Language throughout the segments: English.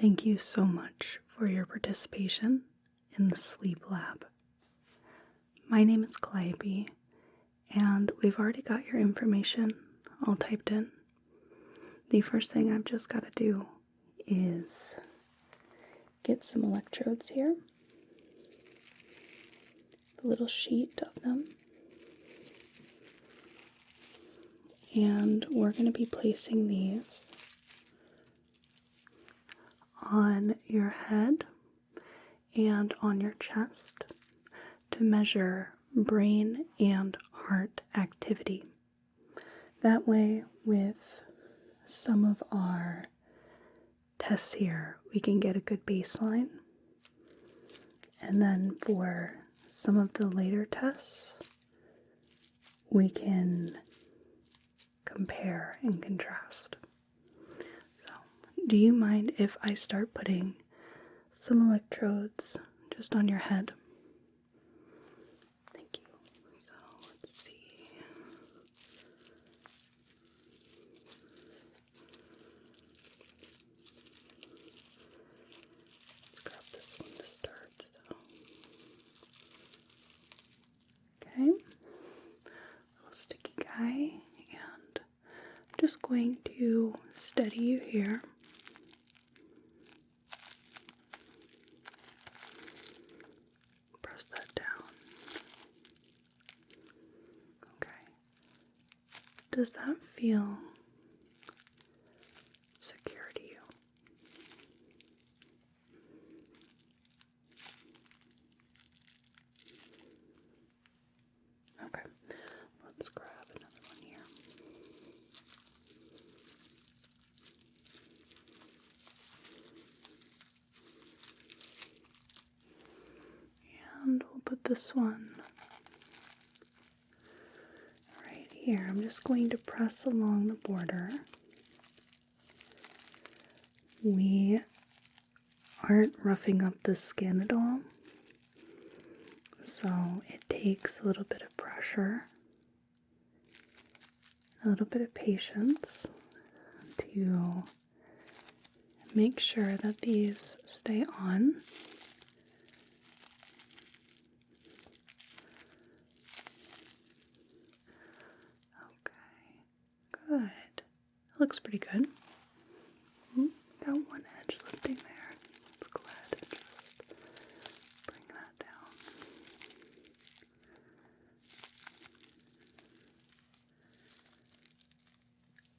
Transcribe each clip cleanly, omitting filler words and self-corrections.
Thank you so much for your participation in the sleep lab. My name is Calliope, and we've already got your information all typed in. The first thing I've just got to do is get some electrodes here, a little sheet of them, and we're going to be placing these on your head and on your chest to measure brain and heart activity. That way, with some of our tests here, we can get a good baseline. And then for some of the later tests, we can compare and contrast. So, do you mind if I start putting some electrodes just on your head? Thank you. So, let's see. Let's grab this one to start. Okay. Little sticky guy. And I'm just going to steady you here. Press that down. Okay. Does that feel secure to you? Okay. Let's grab another one here. And we'll put this one right here. I'm just going to press along the border. We aren't roughing up the skin at all, so it takes a little bit of pressure, a little bit of patience to make sure that these stay on. Good. That looks pretty good. Got one edge lifting there. Let's go ahead and just bring that down.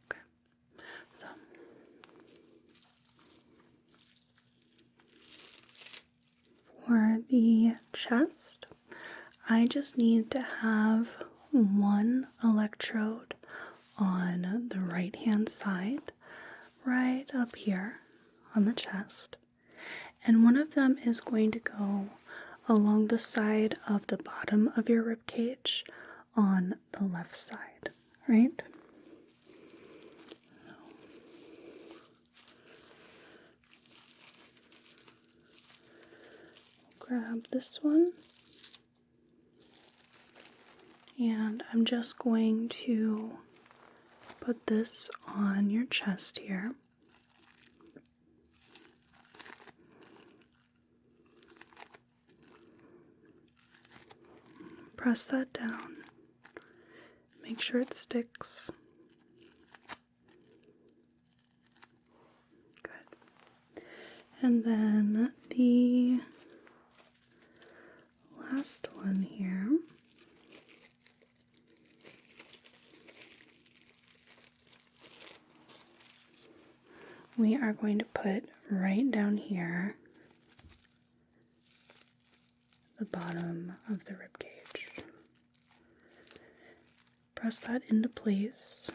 Okay. So for the chest, I just need to have one electrode on the right hand side, right up here on the chest, and one of them is going to go along the side of the bottom of your rib cage on the left side, right? Grab this one, and I'm just going to put this on your chest here. Press that down. Make sure it sticks. Good. And then the last one here. We are going to put right down here, the bottom of the rib cage. Press that into place.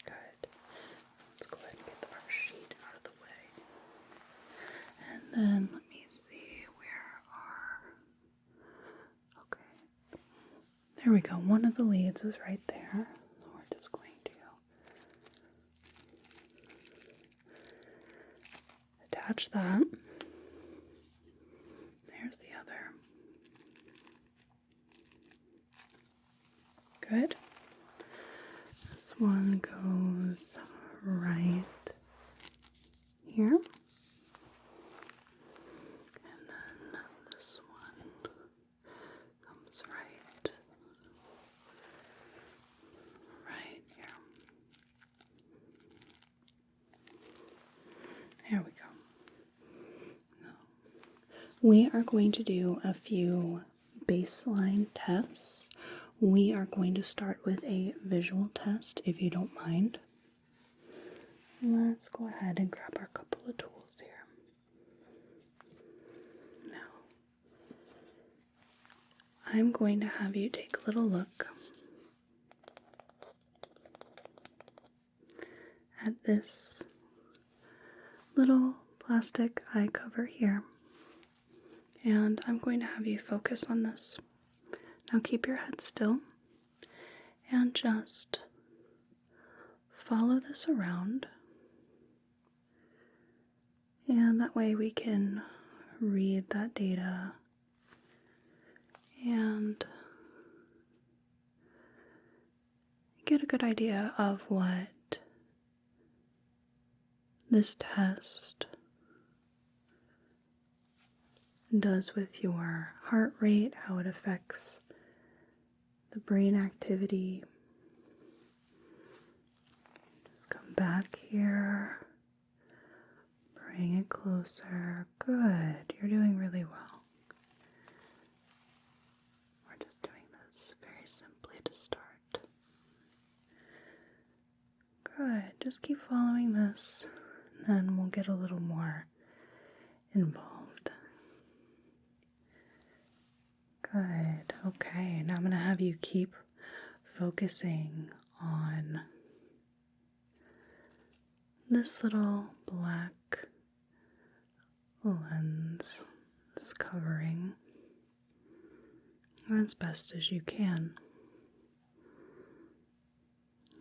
Good. Let's go ahead and get our sheet out of the way. And then let me see where our... Okay. There we go. One of the leads is right there. So we're just going to attach that. There's the other. Good. This one goes right here. And then this one comes right here. There we go. Now, we are going to do a few baseline tests. We are going to start with a visual test, if you don't mind. Let's go ahead and grab our couple of tools here. Now, I'm going to have you take a little look at this little plastic eye cover here, and I'm going to have you focus on this. Now keep your head still and just follow this around, and that way we can read that data and get a good idea of what this test does with your heart rate, how it affects the brain activity. Just come back here, bring it closer. Good, you're doing really well. We're just doing this very simply to start. Good, just keep following this, and then we'll get a little more involved. Good, okay, now I'm going to have you keep focusing on this little black lens, this covering, as best as you can.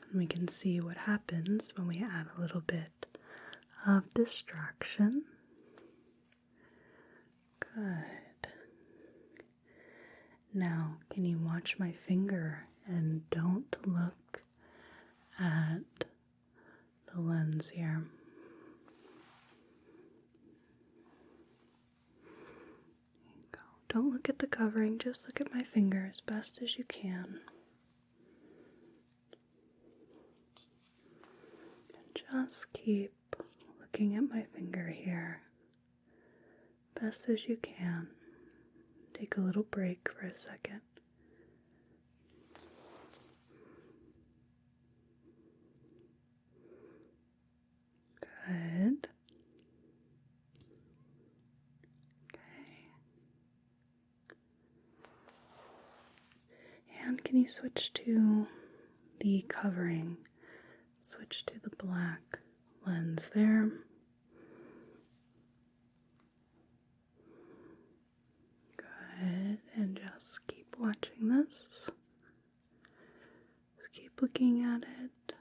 And we can see what happens when we add a little bit of distraction. Good. Now, can you watch my finger and don't look at the lens here? There you go. Don't look at the covering, just look at my finger as best as you can. And just keep looking at my finger here, best as you can. Take a little break for a second. Good. Okay. And can you switch to the covering? Switch to the black lens there. Good, and just keep watching this. Just keep looking at it.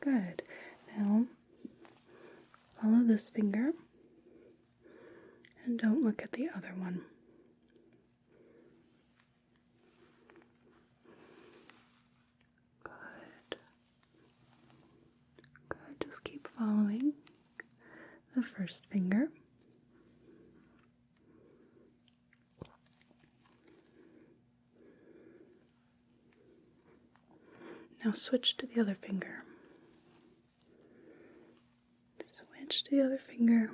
Good. Now, follow this finger and don't look at the other one. Good. Good. Just keep following the first finger. Now switch to the other finger. Switch to the other finger.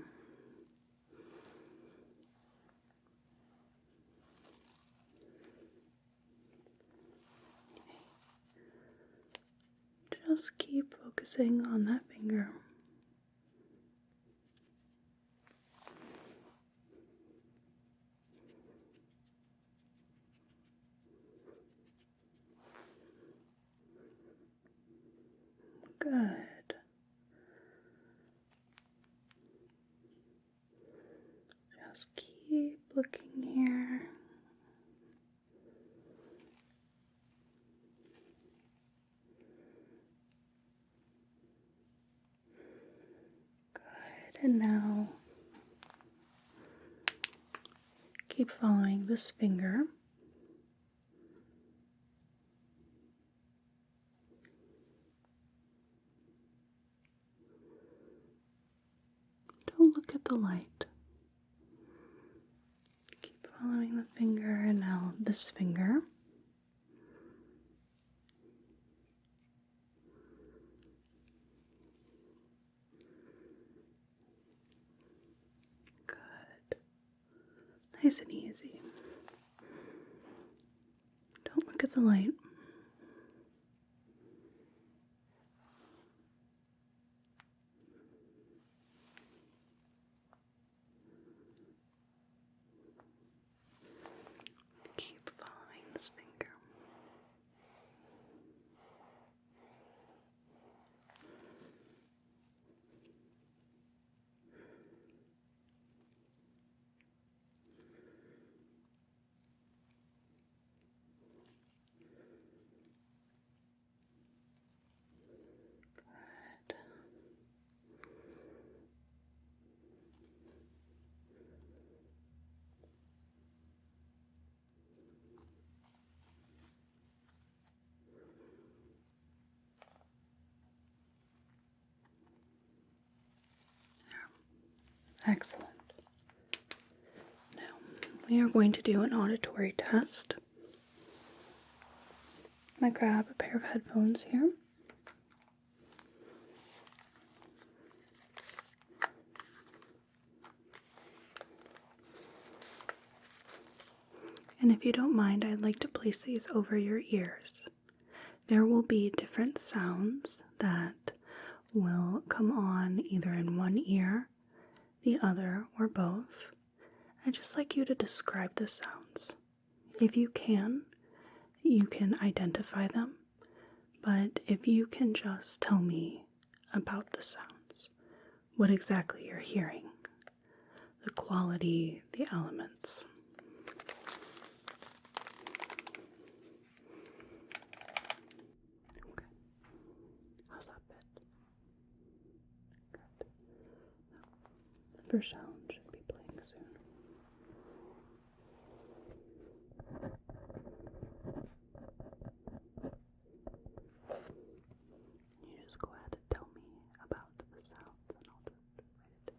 Just keep focusing on that finger. Good. Just keep looking here. Good, and now keep following this finger. Don't look at the light. Keep following the finger, and now this finger. Good. Nice and easy. Don't look at the light. Keep following this finger. Good. Excellent. Now, we are going to do an auditory test. I'm going to grab a pair of headphones here. And if you don't mind, I'd like to place these over your ears. There will be different sounds that will come on either in one ear, the other, or both. I'd just like you to describe the sounds. If you can identify them, but if you can just tell me about the sounds, what exactly you're hearing, the quality, the elements. Okay. How's that fit? Good. Now, first sound should be playing soon. You just go ahead and tell me about the sounds, and I'll just write it down.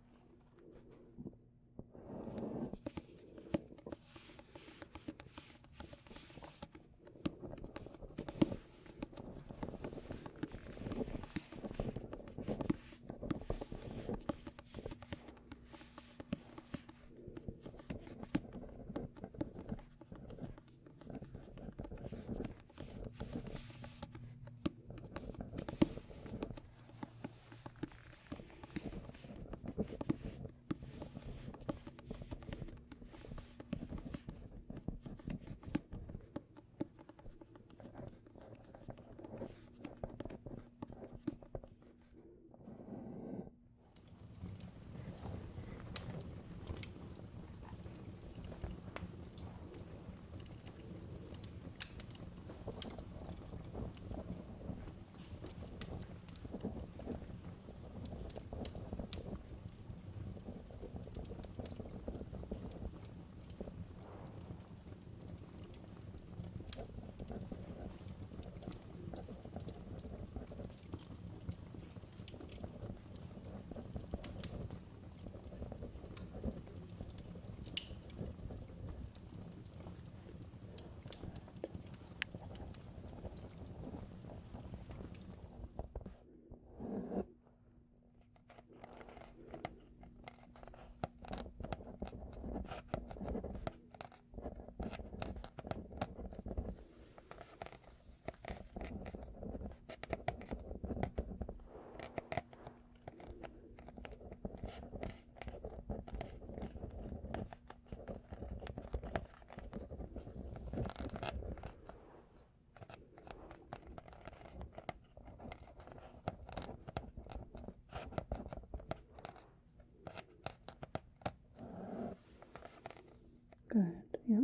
Good, yeah.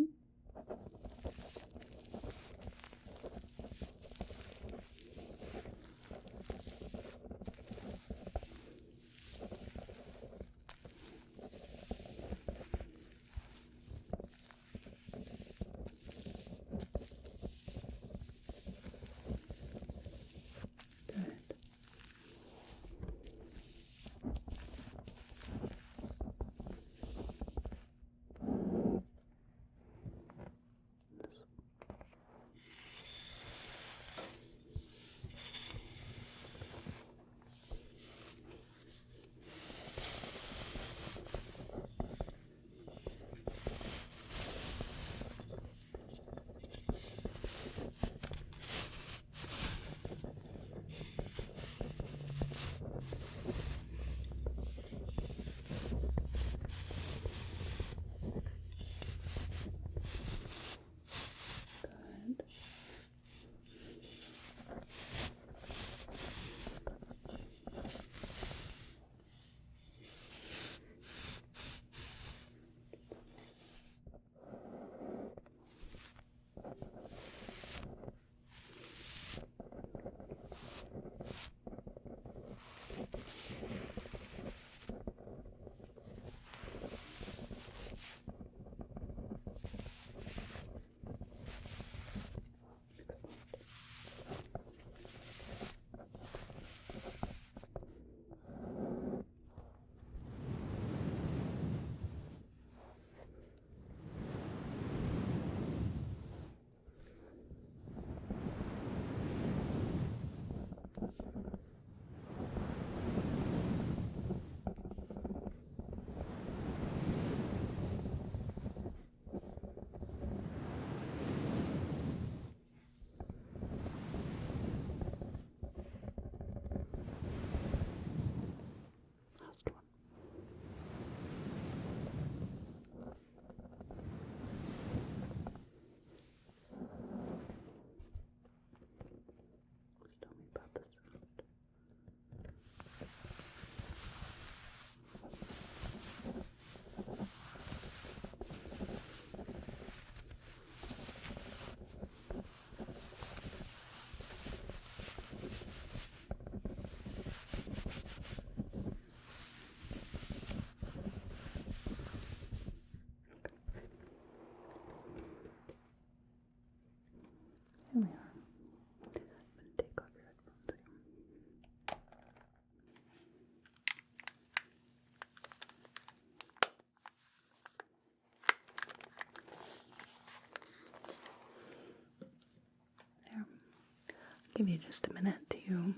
give you just a minute to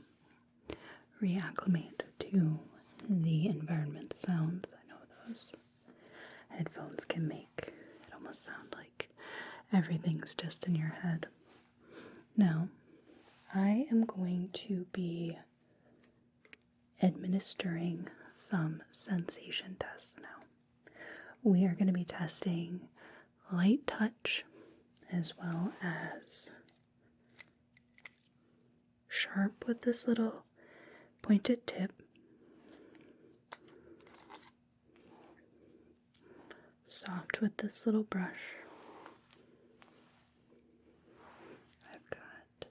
reacclimate to the environment sounds. I know those headphones can make it almost sound like everything's just in your head. Now, I am going to be administering some sensation tests now. We are going to be testing light touch as well as sharp with this little pointed tip, soft with this little brush. I've got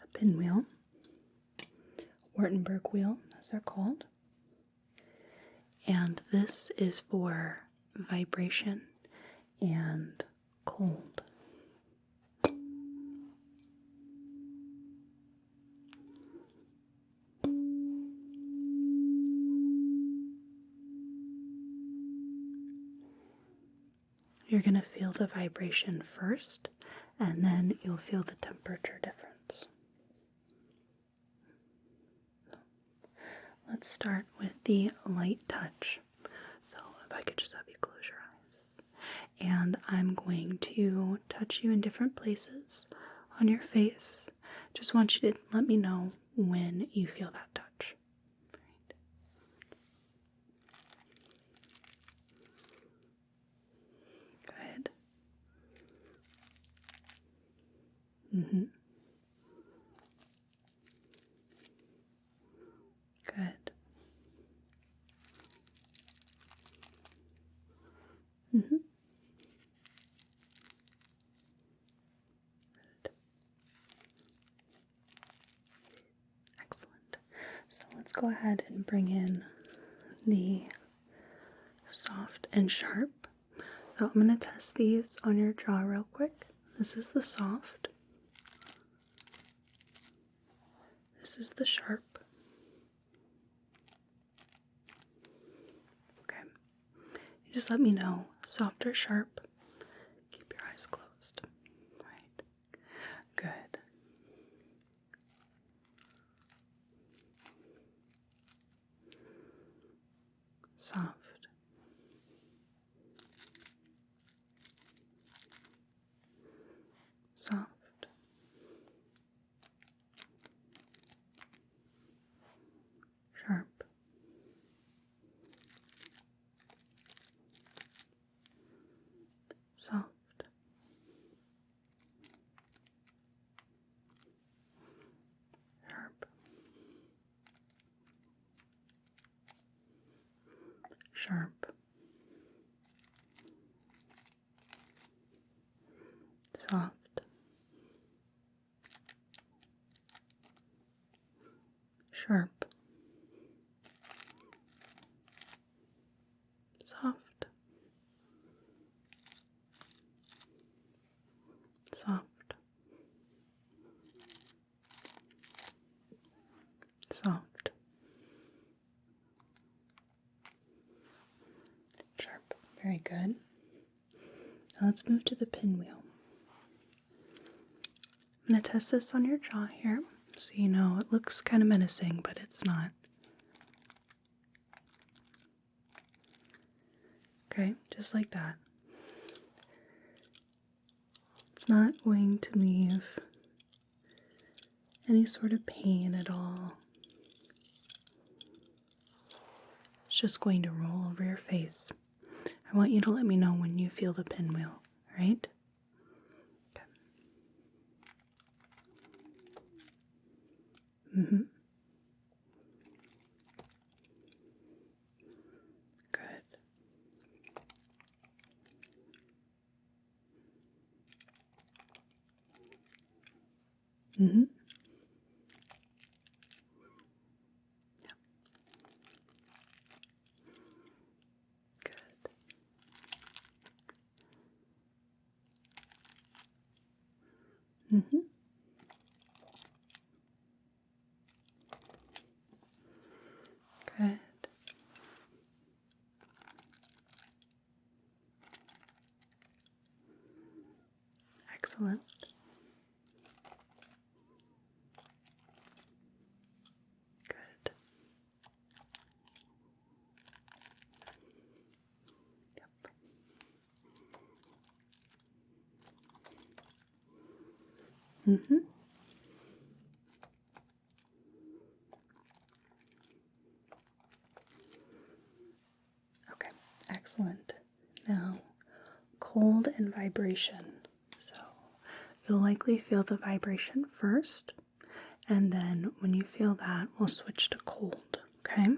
a pinwheel, Wartenberg wheel, as they're called. And this is for vibration and cold. You're going to feel the vibration first, and then you'll feel the temperature difference. Let's start with the light touch. So if I could just have you close your eyes. And I'm going to touch you in different places on your face. Just want you to let me know when you feel that touch. Right. Good. Good. Good. Excellent. So let's go ahead and bring in the soft and sharp. So I'm going to test these on your jaw real quick. This is the soft. This is the sharp. Okay. You just let me know, soft or sharp. Keep your eyes closed. Right. Good. Soft. Soft. Sharp. Soft. Sharp. Sharp. Soft. Sharp. Soft. Soft. Soft. Sharp. Very good. Now let's move to the pinwheel. I'm going to test this on your jaw here, so you know it looks kind of menacing, but it's not. Okay, just like that. It's not going to leave any sort of pain at all. It's just going to roll over your face. I want you to let me know when you feel the pinwheel, right? Okay. Good. Yep. Good. Good. Mm-hmm. Okay, excellent. Now, cold and vibration. So, you'll likely feel the vibration first, and then when you feel that, we'll switch to cold, okay?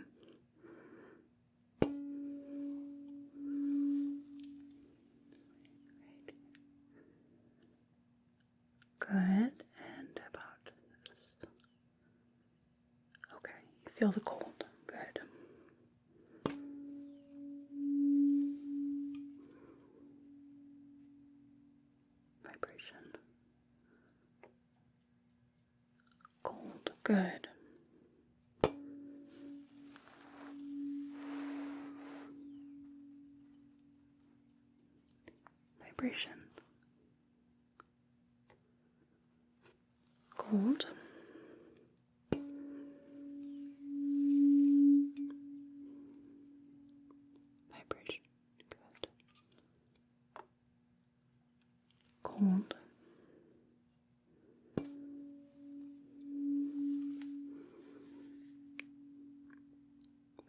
Good, and about this. Okay, you feel the cold. Good. Vibration. Cold. Good. Vibration. Cold. Vibration. Good. Cold.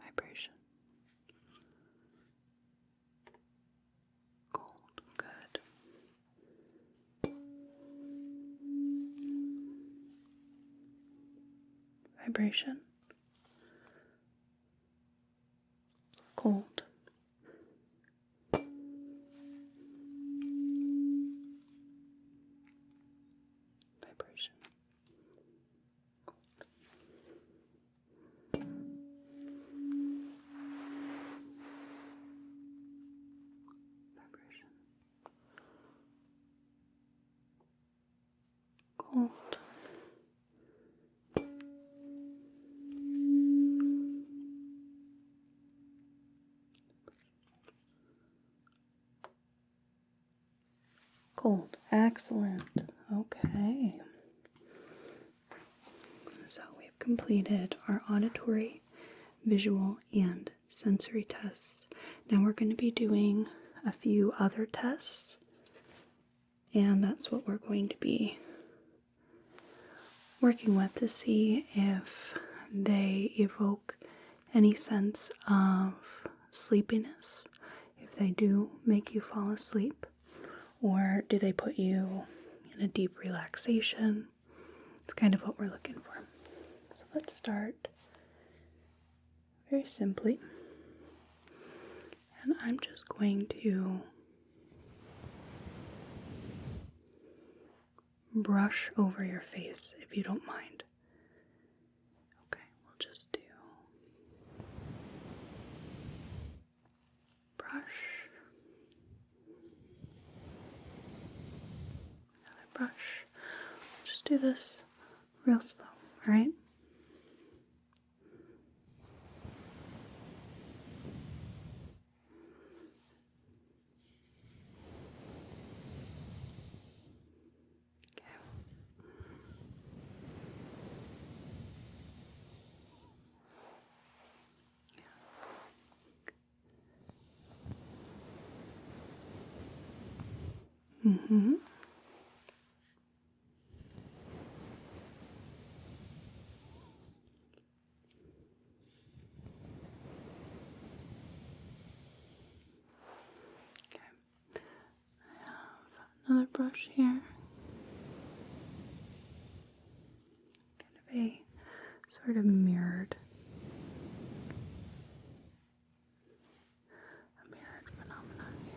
Vibration. Cold. Good. Vibration. Cold. Vibration. Vibration. Cold. Cold. Excellent. Okay. So we've completed our auditory, visual, and sensory tests. Now we're going to be doing a few other tests, and that's what we're going to be working with to see if they evoke any sense of sleepiness, if they do make you fall asleep, or do they put you in a deep relaxation. It's kind of what we're looking for. So let's start very simply. And I'm just going to brush over your face if you don't mind. Okay, we'll just do brush, another brush. Just do this real slow, alright? Mm-hmm. Okay. I have another brush here. Kind of a sort of mirrored phenomenon here.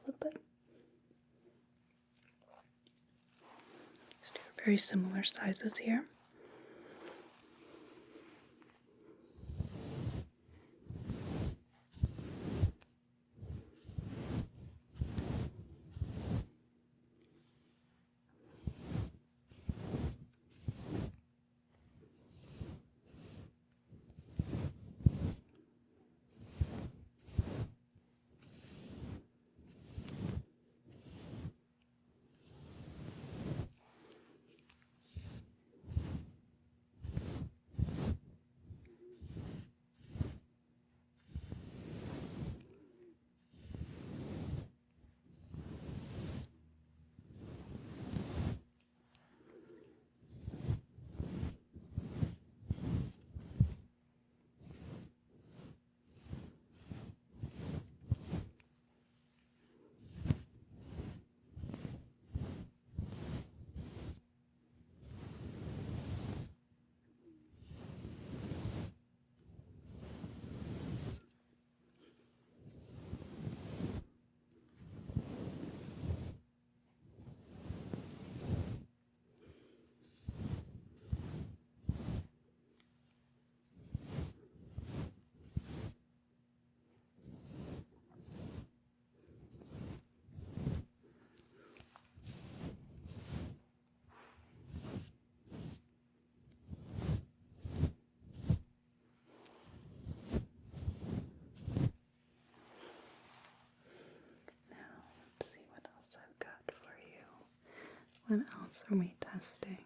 flip it. These two are very similar sizes here. What else are we testing?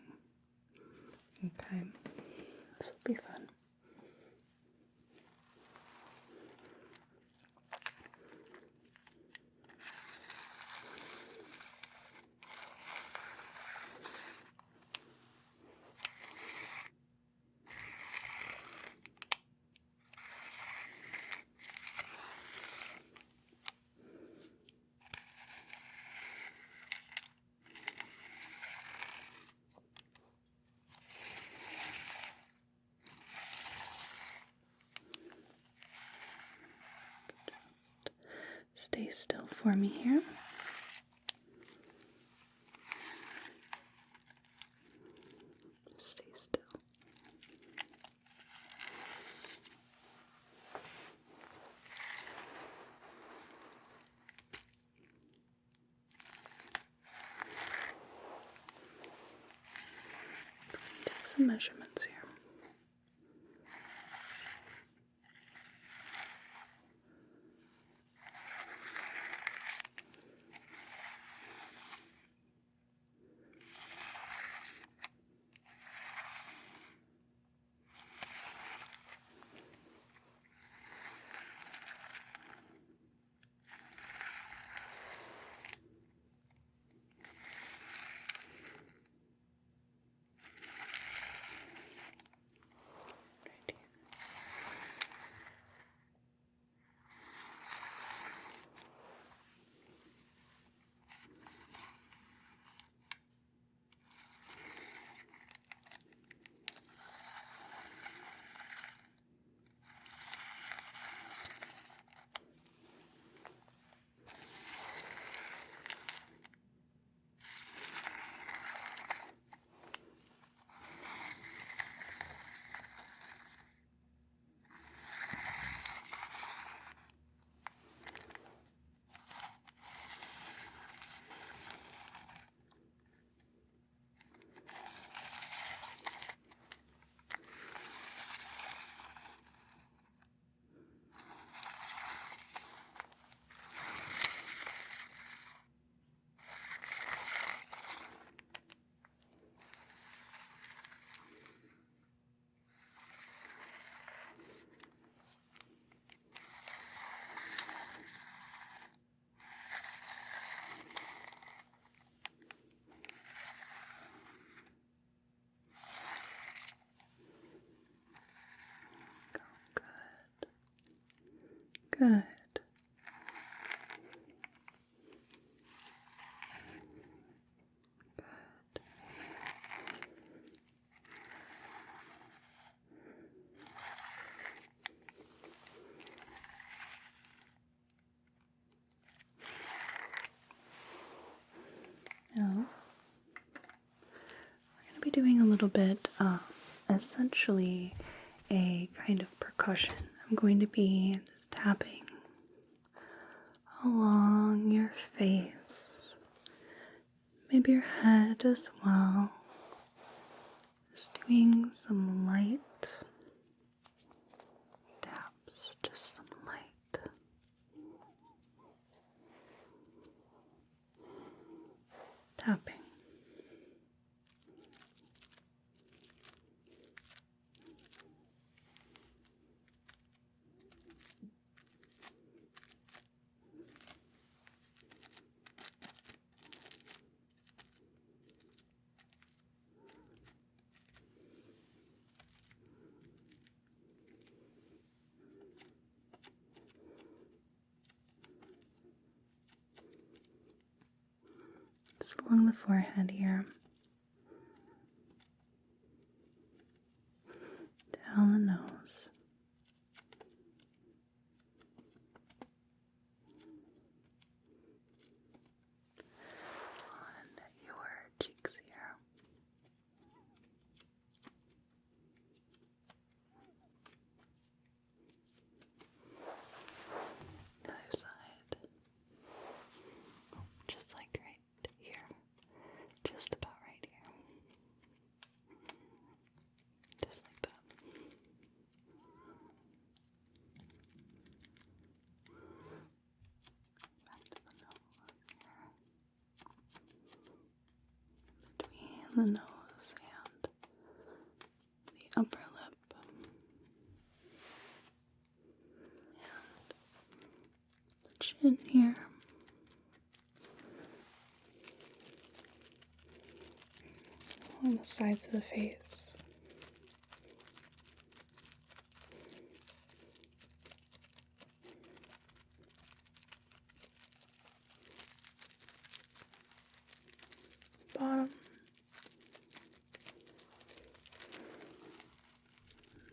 Okay, this will be fun. Stay still for me here. Stay still. Take some measurements here. Good. doing a little bit of essentially a kind of percussion. I'm going to be just tapping along your face, maybe your head as well. Just doing some light taps, just some light. Tapping. Just along the forehead here, down the nose, on your cheeks here, the other side, just like right here. Just about right here. Just like that. Back to the nose here. Between the nose and the upper lip. And the chin here. On the sides of the face. Bottom.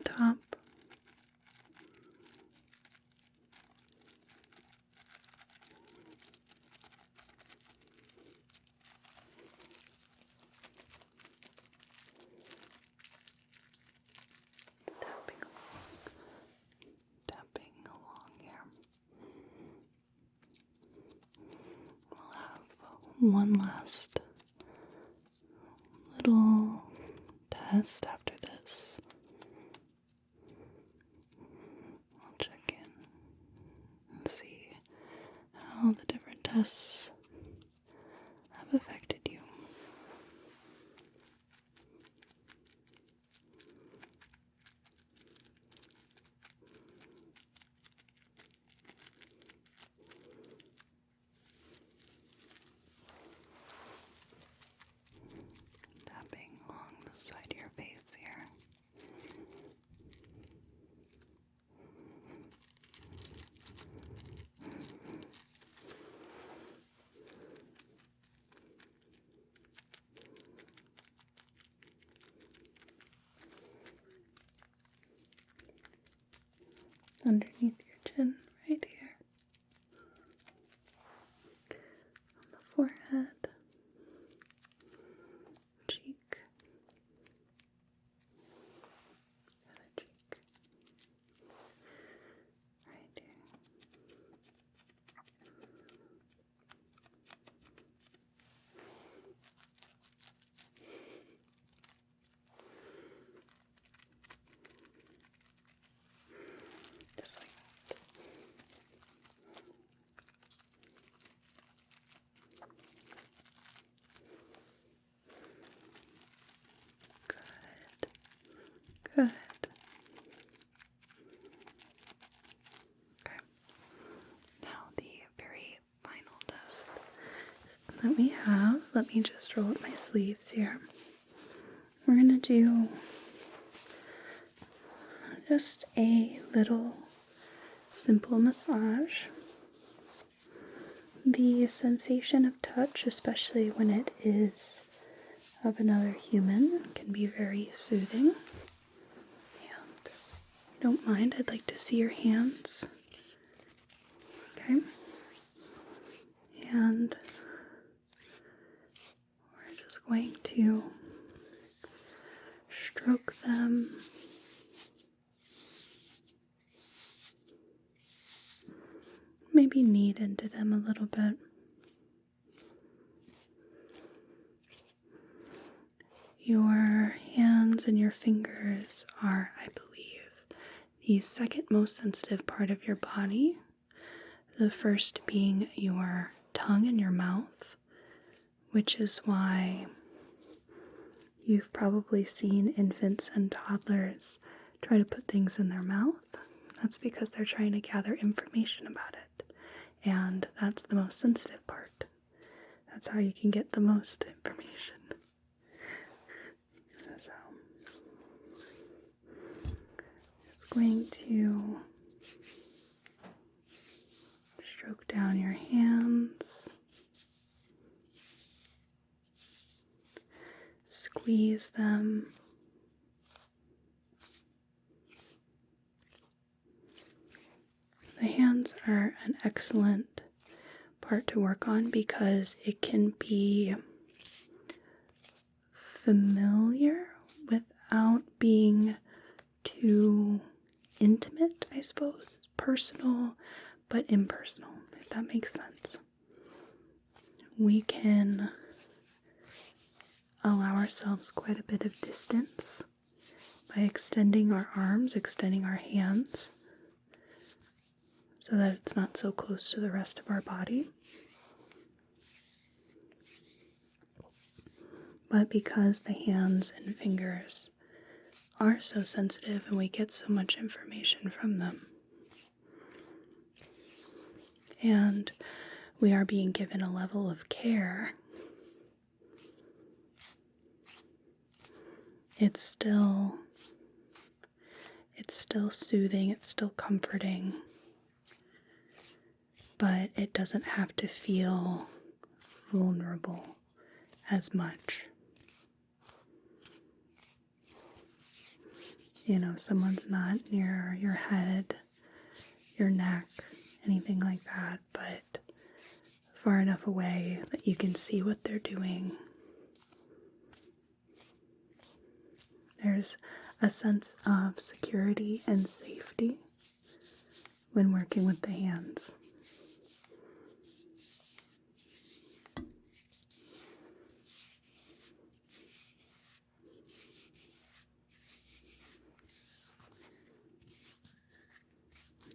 Top. Tapping along here. We'll have one last little test after this. I'll check in and see how the different tests have affected you. Tapping along the side of your face here. Underneath your chin, right here. On the forehead. Cheek. The other cheek. Right here. Just like that. Good. Good. Okay. Now the very final test that we have, let me just roll up my sleeves here. We're going to do just a little simple massage. The sensation of touch, especially when it is of another human, can be very soothing. And if you don't mind, I'd like to see your hands. Okay. And we're just going to Your hands and your fingers are, I believe, the second most sensitive part of your body. The first being your tongue and your mouth, which is why you've probably seen infants and toddlers try to put things in their mouth. That's because they're trying to gather information about it. And that's the most sensitive part. That's how you can get the most information. So, I'm just going to stroke down your hands, squeeze them, the hands are an excellent part to work on because it can be familiar without being too intimate, I suppose. It's personal but impersonal, if that makes sense. We can allow ourselves quite a bit of distance by extending our arms, extending our hands, so that it's not so close to the rest of our body. But because the hands and fingers are so sensitive and we get so much information from them, and we are being given a level of care, it's still soothing, it's still comforting, but it doesn't have to feel vulnerable as much. Someone's not near your head, your neck, anything like that, but far enough away that you can see what they're doing. There's a sense of security and safety when working with the hands.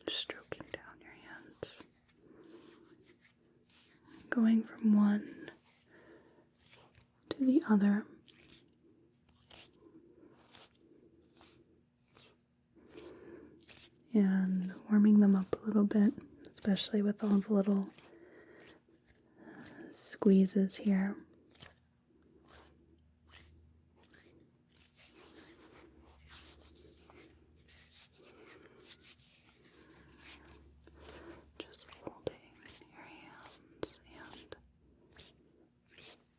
Stroking down your hands, going from one to the other. And warming them up a little bit, especially with all the little squeezes here. Just holding your hands and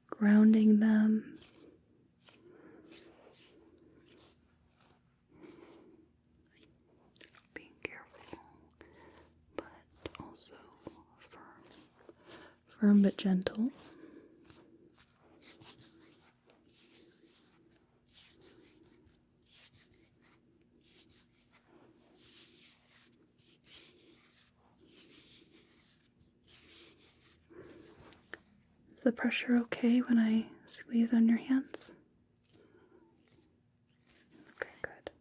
grounding them. Firm but gentle. Is the pressure okay when I squeeze on your hands? Okay, good.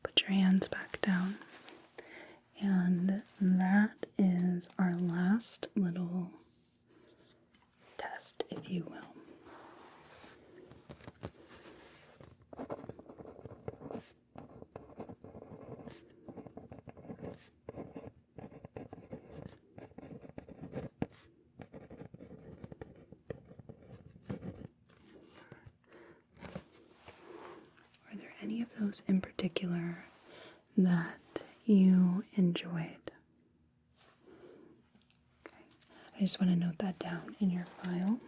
Put your hands back down. And that is our last little test, if you will. Are there any of those in particular that you enjoyed? Okay. I just want to note that down in your file.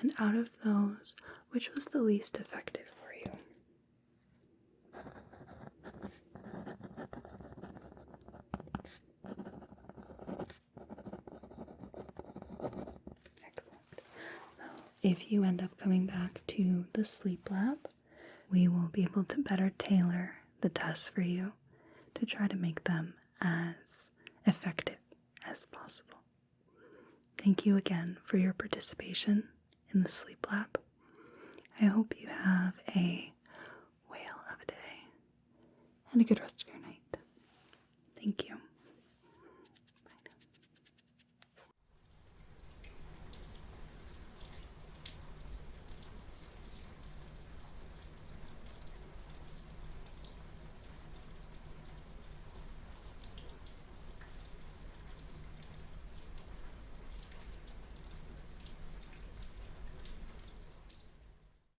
And out of those, which was the least effective for you? Excellent. So if you end up coming back to the sleep lab, we will be able to better tailor the tests for you to try to make them as effective as possible. Thank you again for your participation in the sleep lab. I hope you have a whale of a day and a good rest of your night. Thank you.